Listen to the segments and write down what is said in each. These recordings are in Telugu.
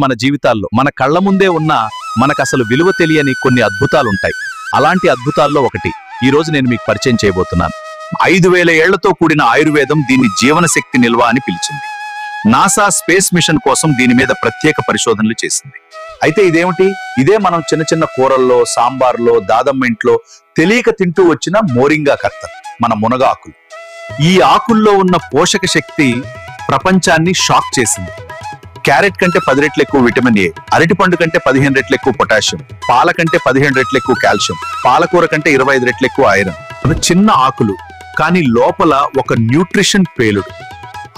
మన జీవితాల్లో మన కళ్ళ ముందే ఉన్న మనకసలు విలువ తెలియని కొన్ని అద్భుతాలుంటాయి. అలాంటి అద్భుతాల్లో ఒకటి ఈ రోజు నేను మీకు పరిచయం చేయబోతున్నాను. 5000 ఏళ్లతో కూడిన ఆయుర్వేదం దీన్ని జీవనశక్తి నిల్వ అని పిలిచింది. నాసా స్పేస్ మిషన్ కోసం దీని మీద ప్రత్యేక పరిశోధనలు చేసింది. అయితే ఇదేమిటి? ఇదే మనం చిన్న చిన్న కూరల్లో, సాంబార్లో, దాదమ్మ ఇంట్లో తెలియక తింటూ వచ్చిన మోరింగా కర్త, మన మునగ ఆకులు. ఈ ఆకుల్లో ఉన్న పోషక శక్తి ప్రపంచాన్ని షాక్ చేసింది. క్యారెట్ కంటే 10 రెట్లు ఎక్కువ విటమిన్ ఏ, అరటిపండు కంటే 15 రెట్లు ఎక్కువ పొటాషియం, పాల కంటే 15 రెట్లు ఎక్కువ కాల్షియం, పాలకూర కంటే 25 రెట్లు ఎక్కువ ఐరన్. చిన్న ఆకులు కానీ లోపల ఒక న్యూట్రిషన్ పేలుడు.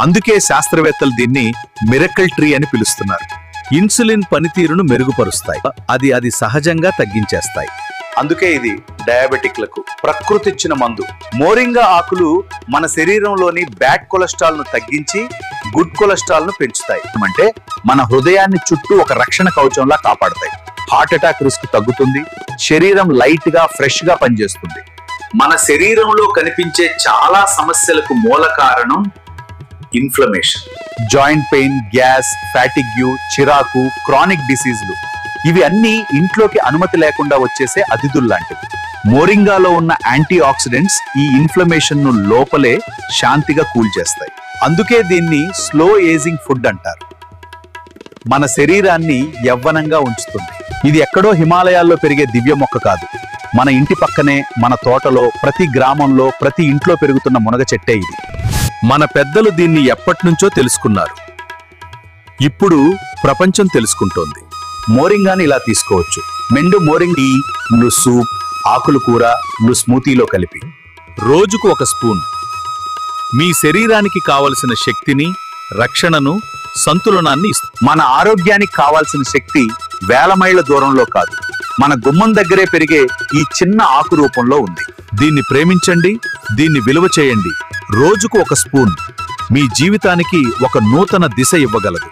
అందుకే శాస్త్రవేత్తలు దీన్ని మిరకల్ ట్రీ అని పిలుస్తున్నారు. ఇన్సులిన్ పనితీరును మెరుగుపరుస్తాయి, అది సహజంగా తగ్గించేస్తాయి. అందుకే ఇది డయాబెటిక్లకు ప్రకృతి ఇచ్చిన మందు. మోరింగా ఆకులు మన శరీరంలోని బ్యాడ్ కొలెస్ట్రాల్ ను తగ్గించి గుడ్ కొలెస్ట్రాల్ ను పెంచుతాయి. అంటే మన హృదయాన్ని చుట్టూ ఒక రక్షణ కవచంలా కాపాడతాయి. హార్ట్ అటాక్ రిస్క్ తగ్గుతుంది. శరీరం లైట్ గా ఫ్రెష్ గా పనిచేస్తుంది. మన శరీరంలో కనిపించే చాలా సమస్యలకు మూల కారణం inflammation, joint pain, gas, fatigue, చిరాకు, క్రానిక్ డిసీజులు. ఇవి అన్ని ఇంట్లోకి అనుమతి లేకుండా వచ్చేసే అతిథుల్లాంటివి. మోరింగాలో ఉన్న యాంటీ ఆక్సిడెంట్స్ ఈ ఇన్ఫ్లమేషన్ ను లోపలే శాంతిగా కూల్ చేస్తాయి. అందుకే దీన్ని స్లో ఏజింగ్ ఫుడ్ అంటారు. మన శరీరాన్ని యవ్వనంగా ఉంచుతుంది. ఇది ఎక్కడో హిమాలయాల్లో పెరిగే దివ్య మొక్క కాదు. మన ఇంటి పక్కనే, మన తోటలో, ప్రతి గ్రామంలో, ప్రతి ఇంట్లో పెరుగుతున్న మునగ చెట్టే ఇది. మన పెద్దలు దీన్ని ఎప్పటినుంచో తెలుసుకున్నారు. ఇప్పుడు ప్రపంచం తెలుసుకుంటోంది. మోరింగాని ఇలా తీసుకోవచ్చు. మెండు మోరింగ్ టీ, సూప్, ఆకులు కూర, స్మూతీలో కలిపి రోజుకు 1 స్పూన్ మీ శరీరానికి కావలసిన శక్తిని, రక్షణను, సంతులనాన్ని ఇస్తుంది. మన ఆరోగ్యానికి కావాల్సిన శక్తి వేల మైళ్ళ దూరంలో కాదు, మన గుమ్మం దగ్గరే పెరిగే ఈ చిన్న ఆకు రూపంలో ఉంది. దీన్ని ప్రేమించండి, దీన్ని విలువ చేయండి. రోజుకు 1 స్పూన్ మీ జీవితానికి ఒక నూతన దిశ ఇవ్వగలదు.